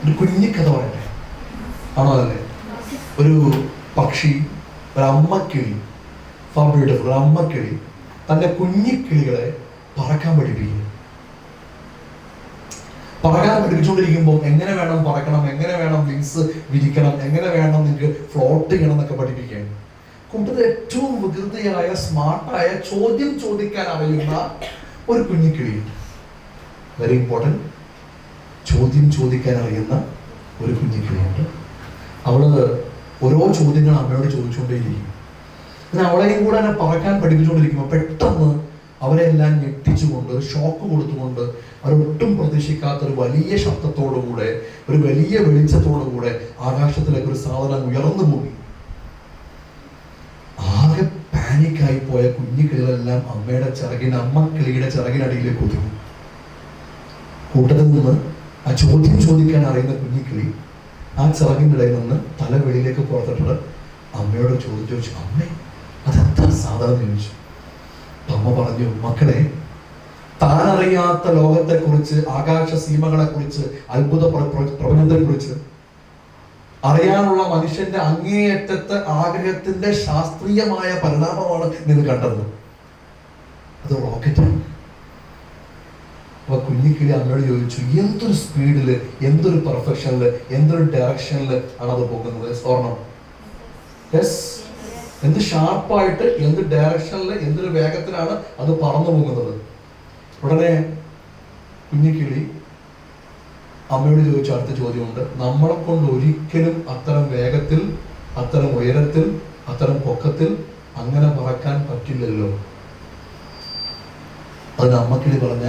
ഒരു കുഞ്ഞിക്കഥ പറയട്ടെ, ആണോ? അതല്ലേ? ഒരു പക്ഷി, ഒരു അമ്മക്കിളി, ഫാർ ബ്യൂട്ടിഫുൾ, ഒരു അമ്മക്കിളി തൻ്റെ കുഞ്ഞിക്കിളികളെ പറക്കാൻ പഠിപ്പിക്കുക. പറക്കാൻ പഠിപ്പിച്ചുകൊണ്ടിരിക്കുമ്പോൾ എങ്ങനെ വേണം പറക്കണം, എങ്ങനെ വേണം വിങ്സ് വിരിക്കണം, എങ്ങനെ വേണം നിങ്ങൾക്ക് ഫ്ലോട്ട് ചെയ്യണം എന്നൊക്കെ പഠിപ്പിക്കാൻ. കൂട്ടത്തിൽ ഏറ്റവും വികൃതിയായ സ്മാർട്ടായ ചോദ്യം ചോദിക്കാൻ അറിയുന്ന ഒരു കുഞ്ഞിക്കിളി, വെരി ഇമ്പോർട്ടൻറ്റ്, ചോദ്യം ചോദിക്കാൻ അറിയുന്ന ഒരു കുഞ്ഞിക്കിളിയുണ്ട്. അവള് ഓരോ ചോദ്യങ്ങൾ അമ്മയോട് ചോദിച്ചുകൊണ്ടേയിരിക്കും. പിന്നെ അവളെയും കൂടെ തന്നെ പറക്കാൻ പഠിപ്പിച്ചുകൊണ്ടിരിക്കുമ്പോൾ പെട്ടെന്ന് അവരെല്ലാം ഞെട്ടിച്ചുകൊണ്ട്, ഷോക്ക് കൊടുത്തുകൊണ്ട്, അവരൊട്ടും പ്രതീക്ഷിക്കാത്ത ഒരു വലിയ ശബ്ദത്തോടുകൂടെ, ഒരു വലിയ വെളിച്ചത്തോടുകൂടെ ആകാശത്തിലേക്ക് ഒരു സാധനം ഉയർന്നു പോയി. ആകെ പാനിക്കായി പോയ കുഞ്ഞിക്കിളികളെല്ലാം അമ്മയുടെ ചിറകിന്, അമ്മക്കിളിയുടെ ചിറകിനടിയിലേക്ക് ഒതുങ്ങി. കൂട്ടത്തിൽ നിന്ന് ആ ചോദ്യം ചോദിക്കാൻ അറിയുന്ന കുഞ്ഞിക്കിളി ആ ചിറകിൻ്റെ ഇടയിൽ നിന്ന് തല വെളിയിലേക്ക് പുറത്തിട്ട് അമ്മയോട് ചോദിച്ചു, അമ്മേ അതെത്ര സാധനം ചോദിച്ചു. അമ്മ പറഞ്ഞു, മക്കളെ, താനറിയാത്ത ലോകത്തെക്കുറിച്ച്, ആകാശ സീമകളെ കുറിച്ച്, അത്ഭുത പ്രപഞ്ചത്തെ കുറിച്ച് അറിയാനുള്ള മനുഷ്യന്റെ അങ്ങേയറ്റത്തെ ആഗ്രഹത്തിന്റെ ശാസ്ത്രീയമായ പരിണാമമാണ് നിങ്ങൾ കണ്ടത്. അത് റോക്കറ്റാണ്. അപ്പൊ കുഞ്ഞിക്കിളി അമ്മയോട് ചോദിച്ചു, എന്തൊരു സ്പീഡില്, എന്തൊരു പെർഫെക്ഷനില്, എന്തൊരു ഡയറക്ഷനില് ആണ് അത് പോകുന്നത്? ഓർണം, യെസ്, എന്ത് ഷാർപ്പായിട്ട്, എന്ത് ഡയറക്ഷനില്, എന്തൊരു വേഗത്തിലാണ് അത് പറന്നു പോകുന്നത്. ഉടനെ കുഞ്ഞിക്കിളി അമ്മയോട് ചോദിച്ച അടുത്ത ചോദ്യമുണ്ട്, നമ്മളെ കൊണ്ട് ഒരിക്കലും അത്തരം വേഗത്തിൽ, അത്തരം ഉയരത്തിൽ, അത്തരം പൊക്കത്തിൽ അങ്ങനെ പറക്കാൻ പറ്റില്ലല്ലോ. അതിന് അമ്മക്കിളി പറഞ്ഞ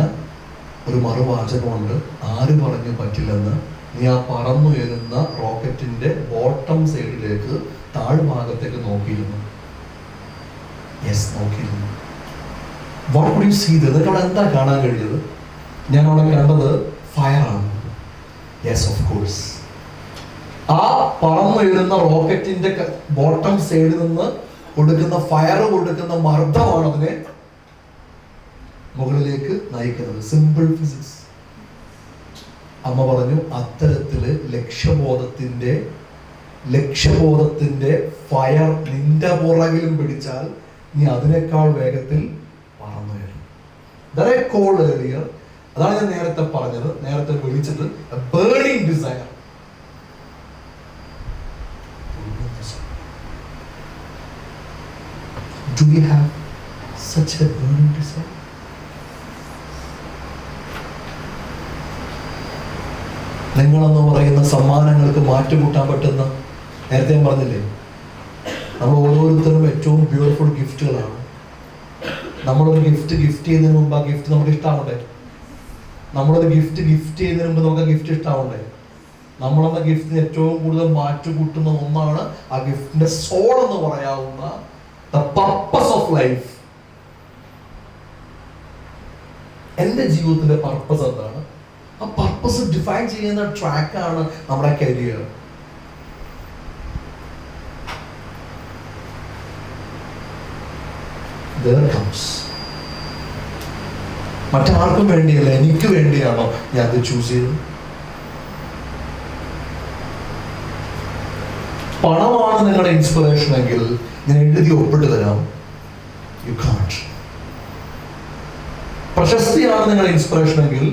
ഒരു മറുവാചകമുണ്ട്, ആര് പറഞ്ഞു പറ്റില്ലെന്ന്? നീ ആ പറന്നുയരുന്ന റോക്കറ്റിന്റെ ബോട്ടം സൈഡിലേക്ക്, താഴ്ഭാഗത്തേക്ക് നോക്കിയിരുന്നു. യെസ്, നോക്കിയിരുന്നു. What would you see? എന്നിട്ട് അവിടെ എന്താ കാണാൻ കഴിഞ്ഞത്? ഞാൻ അവിടെ കണ്ടത് ഫയറാണ്. Yes, of course. ആ പറന്നുയരുന്ന റോക്കറ്റിന്റെ ബോട്ടം സൈഡിൽ നിന്ന് കൊടുക്കുന്ന ഫയർ, കൊടുക്കുന്ന മർദ്ദമാണ് അതിനെ മുകളിലേക്ക് നയിക്കുന്നത്. Simple physics. അമ്മ പറഞ്ഞു, അത്തരത്തില് ലക്ഷ്യബോധത്തിന്റെ ഫയർ നിന്റെ പുറകിലും പിടിച്ചാൽ നീ അതിനേക്കാൾ വേഗത്തിൽ പറന്നുയരും. അതാണ് ഞാൻ നേരത്തെ പറഞ്ഞത്, നേരത്തെ വിളിച്ചത് burning desire. Do we have such a burning desire? നിങ്ങളെന്ന് പറയുന്ന സമ്മാനങ്ങൾക്ക് മാറ്റുകൂട്ടാൻ പറ്റുന്ന, നേരത്തെ ഞാൻ പറഞ്ഞില്ലേ, നമ്മൾ ഓരോരുത്തരും ഏറ്റവും ബ്യൂട്ടിഫുൾ ഗിഫ്റ്റുകളാണ്. നമ്മളൊരു ഗിഫ്റ്റ് ചെയ്യുന്നതിന് മുമ്പ് ആ ഗിഫ്റ്റ് നമുക്ക് ഇഷ്ടമാവണ്ടേ? നമ്മളൊരു ഗിഫ്റ്റ് ചെയ്യുന്നതിന് മുമ്പ് നമുക്ക് ആ ഗിഫ്റ്റ് ഇഷ്ടമാവണ്ടേ? നമ്മളെന്ന ഗിഫ്റ്റിന് ഏറ്റവും കൂടുതൽ മാറ്റുകൂട്ടുന്ന ഒന്നാണ് ആ ഗിഫ്റ്റിന്റെ സോൾ എന്ന് പറയാവുന്ന ദ പർപ്പസ് ഓഫ് ലൈഫ്. എൻ്റെ ജീവിതത്തിന്റെ പർപ്പസ് എന്താണ്? ആ പർപ്പസ് ഡിഫൈൻ ചെയ്യുന്ന ട്രാക്കാണ് നമ്മുടെ കരിയർ. There comes. മറ്റാർക്കും വേണ്ടിയല്ല, എനിക്ക് വേണ്ടിയാണോ ഞാൻ അത് ചൂസ് ചെയ്തത്? പണമാണ് നിങ്ങളുടെ ഇൻസ്പിറേഷൻ എങ്കിൽ ഞാൻ എഴുതി ഒപ്പിട്ട് തരാം, യു കാൺട്ട്. പ്രശസ്തിയാണ് നിങ്ങളുടെ ഇൻസ്പിറേഷൻ എങ്കിൽ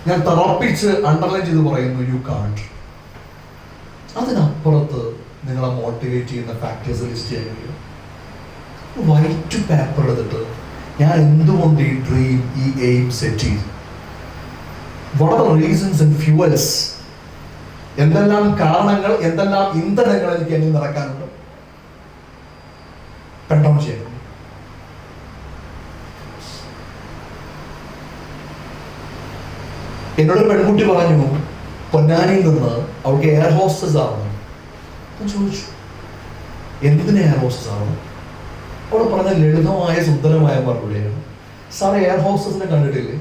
ഞാൻ തറപ്പിച്ച് അണ്ടർലൈൻ ചെയ്ത് പറയുന്നു, യു കാൺട്ട്. അതിനപ്പുറത്ത് നിങ്ങളെ മോട്ടിവേറ്റ് ചെയ്യുന്ന ഫാക്ടേഴ്സ് ലിസ്റ്റ് ചെയ്യാൻ കഴിയും. വൈറ്റ് പേപ്പർ എടുത്തിട്ട് ഞാൻ എന്തുകൊണ്ട് ഈ ഡ്രീം, ഈ എയിം സെറ്റ് ചെയ്തു? What are reasons and fuels? എന്തെല്ലാം കാരണങ്ങൾ, എന്തെല്ലാം ഇന്ധനങ്ങൾ എനിക്ക് എങ്ങനെ നടക്കാനുണ്ട്? പെൻഡൗൺ ചെയ്യണം. എന്നോട് പെൺകുട്ടി പറഞ്ഞു, പൊന്നാനിയിൽ നിന്ന് അവൾക്ക് എയർ ഹോസ്റ്റസ് ആവണം. ഞാൻ ചോദിച്ചു, എന്തിന് എയർ ഹോസ്റ്റസ് ആവണം? അവൾ പറഞ്ഞ ലളിതമായ സുന്ദരമായ മറുപടിയാണ്, സാർ എയർ ഹോസ്റ്റസിനെ കണ്ടിട്ടില്ലേ?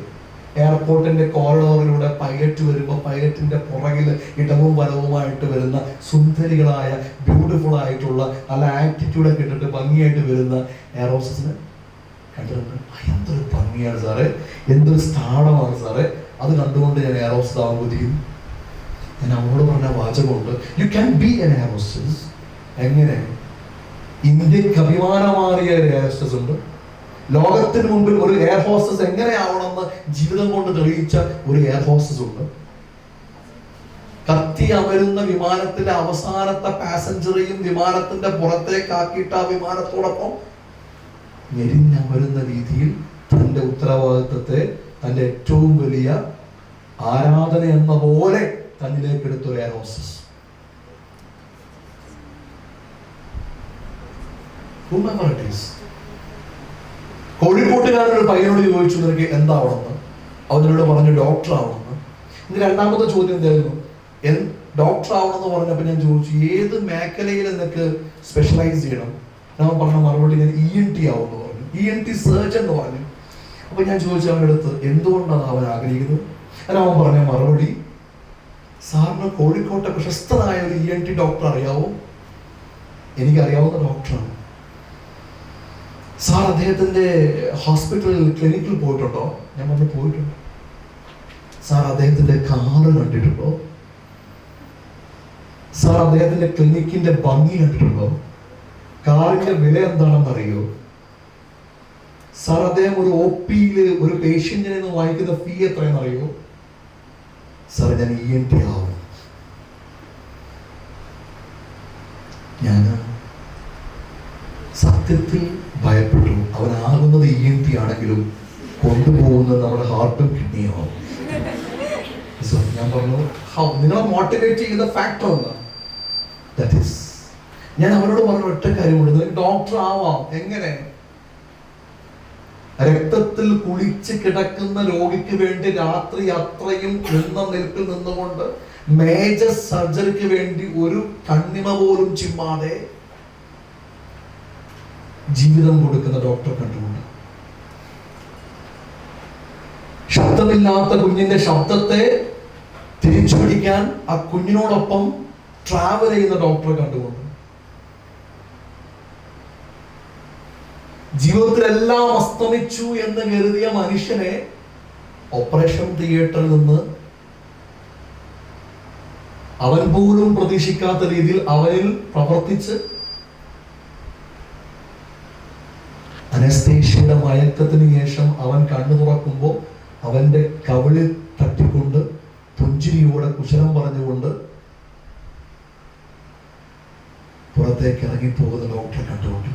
എയർപോർട്ടിന്റെ കോറിഡോറിലൂടെ പൈലറ്റ് വരുമ്പോൾ പൈലറ്റിന്റെ പുറകിൽ ഇടവും വലവുമായിട്ട് വരുന്ന സുന്ദരികളായ ബ്യൂട്ടിഫുൾ ആയിട്ടുള്ള നല്ല ആറ്റിറ്റ്യൂഡൊക്കെ ഇട്ടിട്ട് ഭംഗിയായിട്ട് വരുന്ന എയർ ഹോസ്റ്റസിനെ കണ്ടിട്ടുണ്ട്. എന്തൊരു ഭംഗിയാണ് സാറേ, എന്തൊരു സ്ഥാനമാണ് സാറേ, അത് കണ്ടുകൊണ്ട് ഞാൻ എയർ ഹോസ്റ്റസ് ആവാൻ കൊതിക്കുന്നു. ഞാൻ അവളോട് പറഞ്ഞ വാചകമുണ്ട്, you can be an air hostess. എങ്ങനെ? ഇന്ത്യക്ക് അഭിമാനമാറിയ ഒരു എയർ ഹോസ്റ്റസ് ഉണ്ട്. ലോകത്തിന് മുമ്പിൽ ഒരു എയർ ഹോസ്റ്റസ് എങ്ങനെയാവണമെന്ന് ജീവിതം കൊണ്ട് തെളിയിച്ച ഒരു എയർ ഹോസ്റ്റസ് ഉണ്ട്. കത്തി അമരുന്ന വിമാനത്തിലെ അവസാനത്തെ പാസഞ്ചറെയും വിമാനത്തിന്റെ പുറത്തേക്കാക്കിയിട്ട് ആ വിമാനത്തോടൊപ്പം ഞെരിഞ്ഞമരുന്ന രീതിയിൽ തന്റെ ഉത്തരവാദിത്വത്തെ തന്റെ ഏറ്റവും വലിയ ആരാധന എന്ന പോലെ തന്നിലേക്ക് എടുത്ത ഒരു എയർ ഹോസ്റ്റസ്. കോഴിക്കോട്ടുകാരനൊരു പയ്യനോട് ചോദിച്ചു, നിനക്ക് എന്താവണമെന്ന്? അവനോട് പറഞ്ഞു ഡോക്ടർ ആവണമെന്ന്. ഇനി രണ്ടാമത്തെ ചോദ്യം എന്തായിരുന്നു? ഡോക്ടർ ആവണമെന്ന് പറഞ്ഞപ്പോൾ ഞാൻ ചോദിച്ചു, ഏത് മേഖലയിൽ നിനക്ക് സ്പെഷ്യലൈസ് ചെയ്യണം? ഞാൻ പറഞ്ഞ മറുപടി, ഞാൻ ENT ആവുമെന്ന് പറഞ്ഞു, ENT സർജൻ എന്ന് പറഞ്ഞു. അപ്പൊ ഞാൻ ചോദിച്ചു അവൻ്റെ അടുത്ത്, എന്തുകൊണ്ടാണ് അവൻ ആഗ്രഹിക്കുന്നത്? അവൻ പറഞ്ഞ മറുപടി, സാറിന് കോഴിക്കോട്ടെ പ്രശസ്തനായ ഒരു ENT ഡോക്ടർ അറിയാവോ? എനിക്കറിയാവുന്ന ഡോക്ടറാണ് സാർ. അദ്ദേഹത്തിന്റെ ഹോസ്പിറ്റലിൽ ക്ലിനിക്കിൽ പോയിട്ടുണ്ടോ? ഞാൻ പറഞ്ഞു പോയിട്ടുണ്ട്. സാർ അദ്ദേഹത്തിന്റെ കാറ് കണ്ടിട്ടുണ്ടോ? സാർ അദ്ദേഹത്തിന്റെ ക്ലിനിക്കിന്റെ ഭംഗി കണ്ടിട്ടുണ്ടോ? കാറിന്റെ വില എന്താണെന്ന് അറിയോ? സാർ അദ്ദേഹം ഒരു OPയിൽ ഒരു പേഷ്യന്റിനെ നിന്ന് വാങ്ങിക്കുന്ന ഫീ എത്രയെന്ന് അറിയോ? സാർ ഞാൻ ENT ആവും. ഞാൻ സത്യത്തിൽ ഭയപ്പെട്ടു. അവനാകുന്നത് ENT ആണെങ്കിലും കൊണ്ടുപോകുന്നത് നമ്മുടെ ഹാർട്ടും കിഡ്നിയും ആവും. ഞാൻ പറഞ്ഞു, നിങ്ങളെ മോട്ടിവേറ്റ് ചെയ്യുന്ന ഫാക്ടർ എന്താ? ദാറ്റ് ഈസ്, ഞാൻ അവരോട് പറഞ്ഞ ഒറ്റ കാര്യമുണ്ട്, നിനക്ക് ഡോക്ടർ ആവാം. എങ്ങനെ? രക്തത്തിൽ കുളിച്ച് കിടക്കുന്ന രോഗിക്ക് വേണ്ടി രാത്രി അത്രയും നിൽപ്പിൽ നിന്നുകൊണ്ട് മേജർ സർജറിക്ക് വേണ്ടി ഒരു കണ്ണിമ പോലും ചിമ്മാതെ ജീവിതം കൊടുക്കുന്ന ഡോക്ടറെ കണ്ടുകൊണ്ട്, ശബ്ദമില്ലാത്ത കുഞ്ഞിന്റെ ശബ്ദത്തെ തിരിച്ചു പിടിക്കാൻ ആ കുഞ്ഞിനോടൊപ്പം ട്രാവൽ ചെയ്യുന്ന ഡോക്ടറെ കണ്ടുകൊണ്ട്, ജീവിതത്തിലെല്ലാം അസ്തമിച്ചു എന്ന് കരുതിയ മനുഷ്യനെ ഓപ്പറേഷൻ തിയേറ്ററിൽ നിന്ന് അവൻ പോലും പ്രതീക്ഷിക്കാത്ത രീതിയിൽ അവനിൽ പ്രവർത്തിച്ച് അനസ്തേഷ്യയുടെ മയക്കത്തിന് ശേഷം അവൻ കണ്ണു തുറക്കുമ്പോൾ അവന്റെ കവിളിൽ തട്ടിക്കൊണ്ട് പുഞ്ചിരിയോടെ കുശലം പറഞ്ഞുകൊണ്ട് പുറത്തേക്ക് ഇറങ്ങിപ്പോകുന്ന ഡോക്ടറെ കണ്ടുകൊണ്ട്,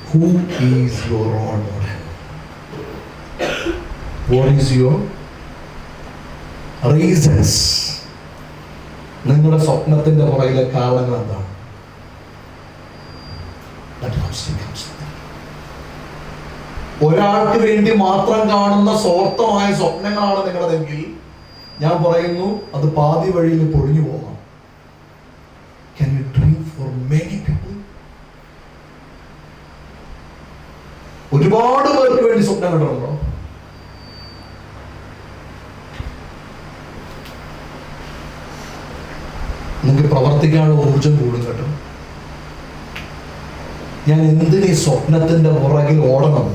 who is your role model? What is your reasons? നിങ്ങളുടെ സ്വപ്നത്തിന്റെ പുറകിലെ കാരണങ്ങൾ എന്താണ്? ഒരാൾക്ക് വേണ്ടി മാത്രം കാണുന്ന സ്വാർത്ഥമായ സ്വപ്നങ്ങളാണ് നിങ്ങളതെങ്കിൽ ഞാൻ പറയുന്നു, അത് പാതി വഴിയിൽ പൊളിഞ്ഞു പോകാം. Can you dream for many people? ഒരുപാട് പേർക്ക് വേണ്ടി സ്വപ്നം കണ്ടിട്ടുണ്ടോ? നിങ്ങൾക്ക് പ്രവർത്തിക്കാനുള്ള ഊർജം കൂടും കേട്ടോ. ഞാൻ എന്തിനീ സ്വപ്നത്തിന്റെ പുറകിൽ ഓടണം?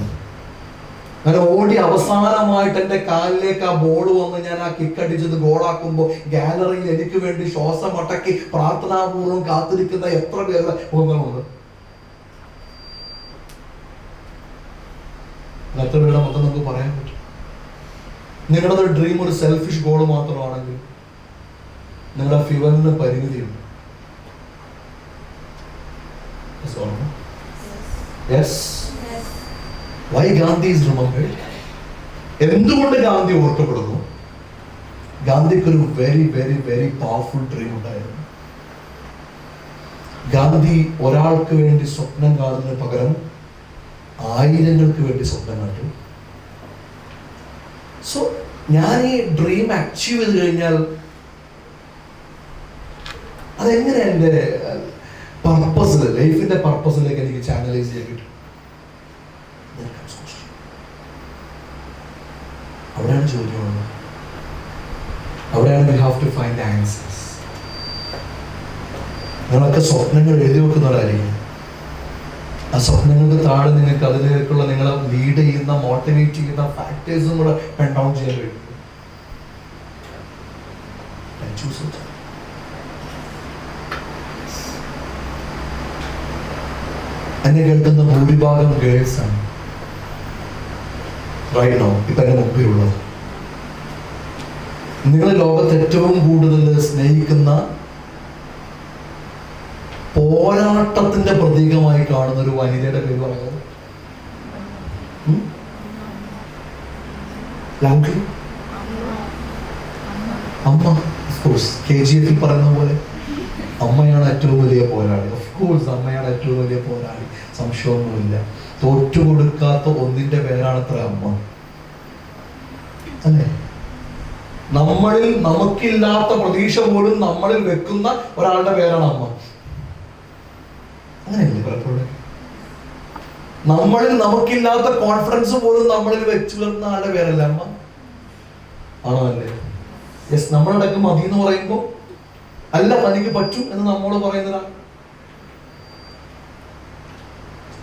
അങ്ങനെ ഓടി അവസാനമായിട്ട് എൻ്റെ കാലിലേക്ക് ആ ബോൾ വന്ന് ഞാൻ ആ കിക്കടിച്ചത് ഗോളാക്കുമ്പോൾ ഗാലറിയിൽ എനിക്ക് വേണ്ടി ശ്വാസം അടക്കി പ്രാർത്ഥനാപൂർവ്വം കാത്തിരിക്കുന്ന എത്ര പേരുടെ മുഖങ്ങളുണ്ട്? എത്ര പേരുടെ മൊത്തം നമുക്ക് പറയാൻ പറ്റും? നിങ്ങളുടെ ഡ്രീം ഒരു സെൽഫിഷ് ഗോൾ മാത്രമാണെങ്കിൽ നിങ്ങളുടെ ഫ്യൂവലിന് പരിമിതിയുണ്ട്. Yes. Why Gandhi is remembered? എന്തുകൊണ്ട് ഗാന്ധി ഓർക്കപ്പെടുന്നു? ഗാന്ധിക്ക് ഒരു very very very powerful dream ഉണ്ടായിരുന്നു. ഗാന്ധി ഒരാൾക്ക് വേണ്ടി സ്വപ്നം കാണുന്നതിന് പകരം ആയിരങ്ങൾക്ക് വേണ്ടി സ്വപ്നം കണ്ടു. സോ ഞാൻ ഈ ഡ്രീം അച്ചീവ് ചെയ്ത് കഴിഞ്ഞാൽ അതെങ്ങനെ എൻ്റെ പർപ്പസിൽ, ലൈഫിന്റെ പർപ്പസിലേക്ക് എനിക്ക് ചാനലൈസ് ചെയ്യാൻ കിട്ടും? അവിടെയാണ് ചോദ്യമുള്ളത്. അവിടെയാണ് we have to find answers. നിങ്ങളൊക്കെ സ്വപ്നങ്ങൾ എഴുതി വെക്കുന്നവരായിരിക്കും. ആ സ്വപ്നങ്ങൾക്ക് താഴെ നിങ്ങൾക്ക് അതിലേക്കുള്ള നിങ്ങളെ ലീഡ് ചെയ്യുന്ന, മോട്ടിവേറ്റ് ചെയ്യുന്ന ഫാക്ടേഴ്സും കൂടെ പെൻ ഡൗൺ ചെയ്യാൻ കഴിയും. ചൂസ്. എന്നെ കേൾക്കുന്ന ഭൂരിഭാഗം ഗേൾസ് ആണ് റൈറ്റ് നൗ ഇപ്പൊ എന്റെ മുമ്പിലുള്ളത്. നിങ്ങൾ ലോകത്ത് ഏറ്റവും കൂടുതൽ സ്നേഹിക്കുന്ന, പോരാട്ടത്തിന്റെ പ്രതീകമായി കാണുന്ന ഒരു വനിതയുടെ പേര് പറയുന്നത് അമ്മ. ഓഫ്കോഴ്സ് KGF പറയുന്ന പോലെ അമ്മയാണ് ഏറ്റവും വലിയ പോരാളി. ഓഫ്കോഴ്സ് അമ്മയാണ് ഏറ്റവും വലിയ പോരാളി, സംശയമൊന്നുമില്ല. തോറ്റുകൊടുക്കാത്ത ഒന്നിന്റെ പേരാണത്ര അമ്മ, അല്ലേ? നമ്മളിൽ നമുക്കില്ലാത്ത പ്രതീക്ഷ പോലും നമ്മളിൽ വെക്കുന്ന ഒരാളുടെ പേരാണ് അമ്മ. അങ്ങനെയല്ലേ പലപ്പോഴും? നമ്മളിൽ നമുക്കില്ലാത്ത കോൺഫിഡൻസ് പോലും നമ്മളിൽ വെച്ചു വരുന്ന ആളുടെ പേരല്ല അമ്മ. ആണോ? അല്ലേ? യെസ്. നമ്മളടക്കം മതി എന്ന് പറയുമ്പോ അല്ല തനിക്ക് പറ്റും എന്ന് നമ്മോട് പറയുന്നതാണ്.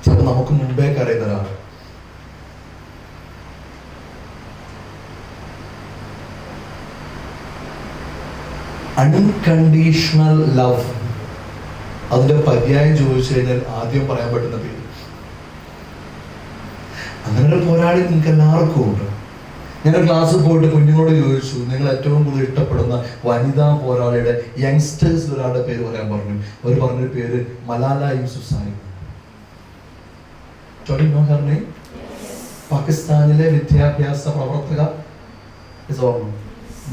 ചിലപ്പോൾ നമുക്ക് മുമ്പേ കരയുന്നതാണ്. അൺകണ്ടീഷണൽ ലവ്, അതിന്റെ പര്യായം ചോദിച്ചു കഴിഞ്ഞാൽ ആദ്യം പറയാൻ പറ്റുന്ന പേര്. അങ്ങനെ ഒരു പോരാളി നിങ്ങൾക്ക് എല്ലാവർക്കും ഉണ്ട്. ഞാൻ ക്ലാസ്സിൽ പോയിട്ട് കുഞ്ഞുങ്ങളോട് ചോദിച്ചു, നിങ്ങൾ ഏറ്റവും കൂടുതൽ ഇഷ്ടപ്പെടുന്ന വനിതാ പോരാളിയുടെ യങ്സ്റ്റേഴ്സിൽ ഒരാളുടെ പേര് പറയാൻ പറഞ്ഞു. അവർ പറഞ്ഞൊരു പേര് മലാല യൂസുഫ്സായി. പാകിസ്ഥാനിലെ വിദ്യാഭ്യാസ പ്രവർത്തക,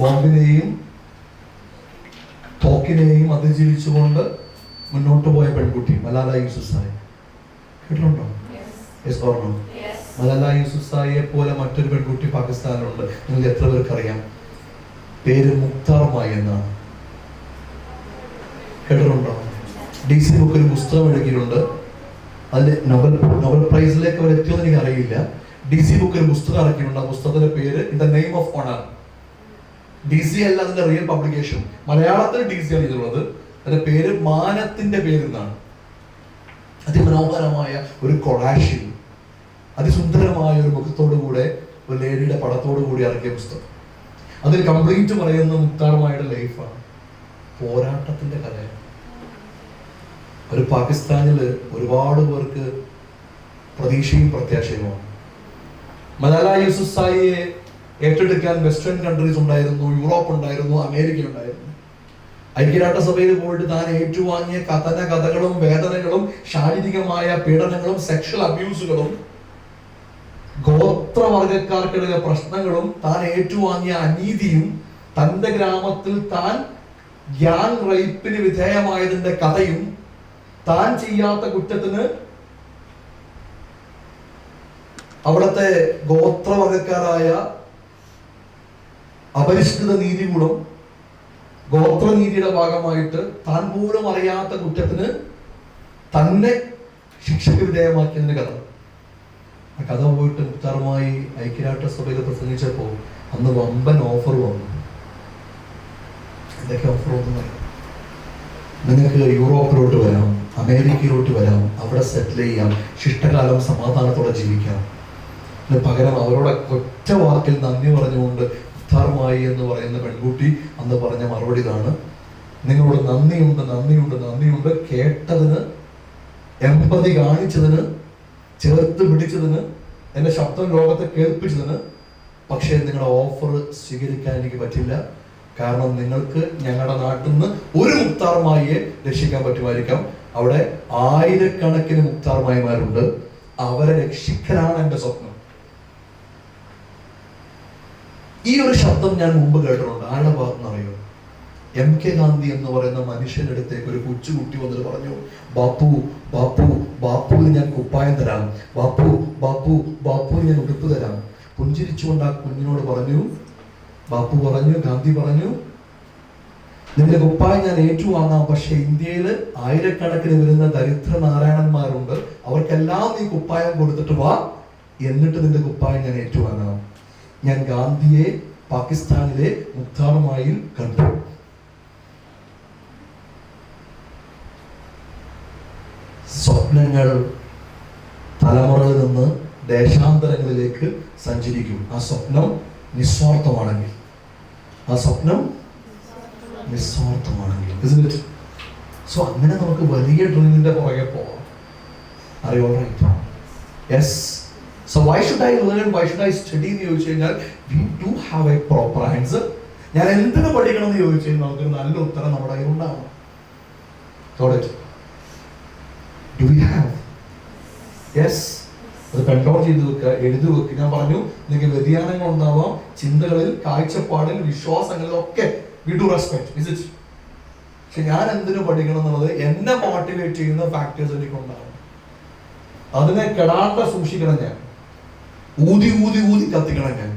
ബോംബിനെയും തോക്കിനെയും അതിജീവിച്ചുകൊണ്ട് മുന്നോട്ട് പോയ പെൺകുട്ടി മലാല യൂസുഫ്സായി. കേട്ടിട്ടുണ്ടോ? Yes or no? മലാല യൂസുഫ്സായിയെ പോലെ മറ്റൊരു പെൺകുട്ടി പാകിസ്ഥാനിലുണ്ട്. നിങ്ങൾക്ക് എത്ര പേർക്ക് അറിയാം? പേര് മുക്താർ മായി എന്നാണ്. കേട്ടിട്ടുണ്ടോ? DC ബുക്ക് ഒരു പുസ്തകം എഴുതിയിട്ടുണ്ട്. അതിൽ നോബൽ പ്രൈസിലേക്ക് അവർ എത്തിയോന്ന് എനിക്ക് അറിയില്ല. DC ബുക്ക് ഒരു പുസ്തകം ഇറക്കിയിട്ടുണ്ട്. ആ പുസ്തകത്തിന്റെ പേര് in the name of owner. DC അല്ല അതിന്റെ റിയൽ പബ്ലിക്കേഷൻ. മലയാളത്തിൽ DC ആണ് ഇതുള്ളത്. അതിന്റെ പേര് മാനത്തിന്റെ പേരെന്നാണ്. അതിമനോഹരമായ ഒരു കൊളാഷിൽ അതിസുന്ദരമായ ഒരു മുഖത്തോടു കൂടെ ഒരു ലേഡിയുടെ പടത്തോടു കൂടി ഇറക്കിയ പുസ്തകം. അതിൽ കംപ്ലീറ്റ് പറയുന്ന മുക്താറുമായുടെ ലൈഫാണ്, പോരാട്ടത്തിന്റെ കഥയാണ്. ഒരു പാകിസ്ഥാനില് ഒരുപാട് പേർക്ക് പ്രതീക്ഷയും പ്രത്യാശയുമാണ്. മലാല യൂസുഫ്സായിയെ ഏറ്റെടുക്കാൻ വെസ്റ്റേൺ കൺട്രീസ് ഉണ്ടായിരുന്നു, യൂറോപ്പ് ഉണ്ടായിരുന്നു, അമേരിക്ക ഉണ്ടായിരുന്നു. ഐക്യരാഷ്ട്രസഭയിൽ പോയിട്ട് താൻ ഏറ്റുവാങ്ങിയ കഥകളും വേദനകളും ശാരീരികമായ പീഡനങ്ങളും സെക്ഷൽ അബ്യൂസുകളും ഗോത്രവർഗക്കാർക്കിടയിലെ പ്രശ്നങ്ങളും താൻ ഏറ്റുവാങ്ങിയ അനീതിയും തന്റെ ഗ്രാമത്തിൽ താൻ ഗ്യാങ് റേപ്പിന് വിധേയമായതിന്റെ കഥയും താൻ ചെയ്യാത്ത കുറ്റത്തിന് അവിടുത്തെ ഗോത്രവർഗക്കാരായ അപരിഷ്കൃത നീതികൂടം ഗോത്രനീതിയുടെ ഭാഗമായിട്ട് താൻ പോലും അറിയാത്ത കുറ്റത്തിന് തന്നെ ശിക്ഷയ്ക്ക് വിധേയമാക്കിയതിന്റെ കഥ. ആ കഥ പോയിട്ട് മുക്താറുമായി ഐക്യരാഷ്ട്രസഭയിൽ പ്രസംഗിച്ചപ്പോൾ അന്ന് വമ്പൻ ഓഫർ വന്നു. എന്തൊക്കെ ഓഫർ വന്നു? നിങ്ങൾക്ക് യൂറോപ്പിലോട്ട് വരാം, അമേരിക്കയിലോട്ട് വരാം, അവിടെ സെറ്റിൽ ചെയ്യാം, ശിഷ്ടകാലം സമാധാനത്തോടെ ജീവിക്കാം. പകരം അവരോട് ഒറ്റ വാക്കിൽ നന്ദി പറഞ്ഞുകൊണ്ട് മുക്താറുമായി എന്ന് പറയുന്ന പെൺകുട്ടി അന്ന് പറഞ്ഞ മറുപടി ഇതാണ്: നിങ്ങളോട് നന്ദിയുണ്ട്, നന്ദിയുണ്ട്, നന്ദിയുണ്ട്. കേട്ടതിന്, എമ്പതി കാണിച്ചതിന്, ചേർത്ത് പിടിച്ചതിന്, എന്റെ ശബ്ദം ലോകത്തെ കേൾപ്പിച്ചതിന്. പക്ഷേ നിങ്ങളുടെ ഓഫർ സ്വീകരിക്കാൻ എനിക്ക് പറ്റില്ല. കാരണം നിങ്ങൾക്ക് ഞങ്ങളുടെ നാട്ടിൽ നിന്ന് ഒരു മുക്താറുമായിയെ രക്ഷിക്കാൻ പറ്റുമായിരിക്കാം. അവിടെ ആയിരക്കണക്കിന് മുക്താറുമായിമാരുണ്ട്. അവരെ രക്ഷിക്കലാണ് എന്റെ സ്വപ്നം. ഈ ഒരു ശബ്ദം ഞാൻ മുമ്പ് കേട്ടിട്ടുണ്ട്. ആരുടെ ഭാഗത്തുനിന്ന് അറിയോ? MK ഗാന്ധി എന്ന് പറയുന്ന മനുഷ്യന്റെ അടുത്തേക്ക് ഒരു കൊച്ചുകുട്ടി വന്നിട്ട് പറഞ്ഞു, ബാപ്പു ബാപ്പു ബാപ്പുവിന് ഞാൻ കുപ്പായം തരാം, ബാപ്പു ബാപ്പു ബാപ്പുവിന് ഞാൻ ഉടുപ്പ് തരാം. പുഞ്ചിരിച്ചുകൊണ്ട് ആ കുഞ്ഞിനോട് പറഞ്ഞു, ബാപ്പു പറഞ്ഞു, ഗാന്ധി പറഞ്ഞു, നിന്റെ കുപ്പായം ഞാൻ ഏറ്റുവാങ്ങാം. പക്ഷെ ഇന്ത്യയിൽ ആയിരക്കണക്കിന് വരുന്ന ദരിദ്ര നാരായണന്മാരുണ്ട്, അവർക്കെല്ലാം നീ കുപ്പായം കൊടുത്തിട്ട് വാ, എന്നിട്ട് നിന്റെ കുപ്പായം ഞാൻ ഏറ്റുവാങ്ങാം. ഞാൻ ഗാന്ധിയെ പാകിസ്ഥാനിലെ മുക്താറുമായി കണ്ടു. സ്വപ്നങ്ങൾ തലമുറകളിൽ നിന്ന് ദേശാന്തരങ്ങളിലേക്ക് സഞ്ചരിക്കും. ആ സ്വപ്നം നിസ്വാർത്ഥമാണെങ്കിൽ, ആ സ്വപ്നം നിസ്വാർത്ഥമാണെങ്കിൽ. സോ അങ്ങനെ നമുക്ക് വലിയ ഡ്രീമിന്റെ പുറകെ പോവാം. അറിയോ? Yes. So why should I learn, why should I study എന്ന് ചോദിച്ചു കഴിഞ്ഞാൽ we do have A proper answer. ഞാൻ എന്തിനു പഠിക്കണം എന്ന് ചോദിച്ചു കഴിഞ്ഞാൽ നമുക്കൊരു നല്ല ഉത്തരം നമ്മുടെ കയ്യിൽ ഉണ്ടാവണം. Do we have? യെസ്. അത് കൺട്രോൾ ചെയ്ത് വെക്കുക, എഴുതി വെക്കുക. ഞാൻ പറഞ്ഞു നിങ്ങൾക്ക് വ്യതിയാനങ്ങൾ ഉണ്ടാവാം ചിന്തകളിൽ, കാഴ്ചപ്പാടിൽ, വിശ്വാസങ്ങളിലൊക്കെ. We do respect, is it? പക്ഷെ ഞാൻ എന്തിനു പഠിക്കണം എന്നുള്ളത് എന്നെ മോട്ടിവേറ്റ് ചെയ്യുന്ന ഫാക്ടേഴ്സ് എനിക്കുണ്ടാവും. അതിനെ കെടാണ്ട് സൂക്ഷിക്കണം ഞാൻ. ഊതി ഊതി ഊതി കത്തിക്കണം ഞാൻ.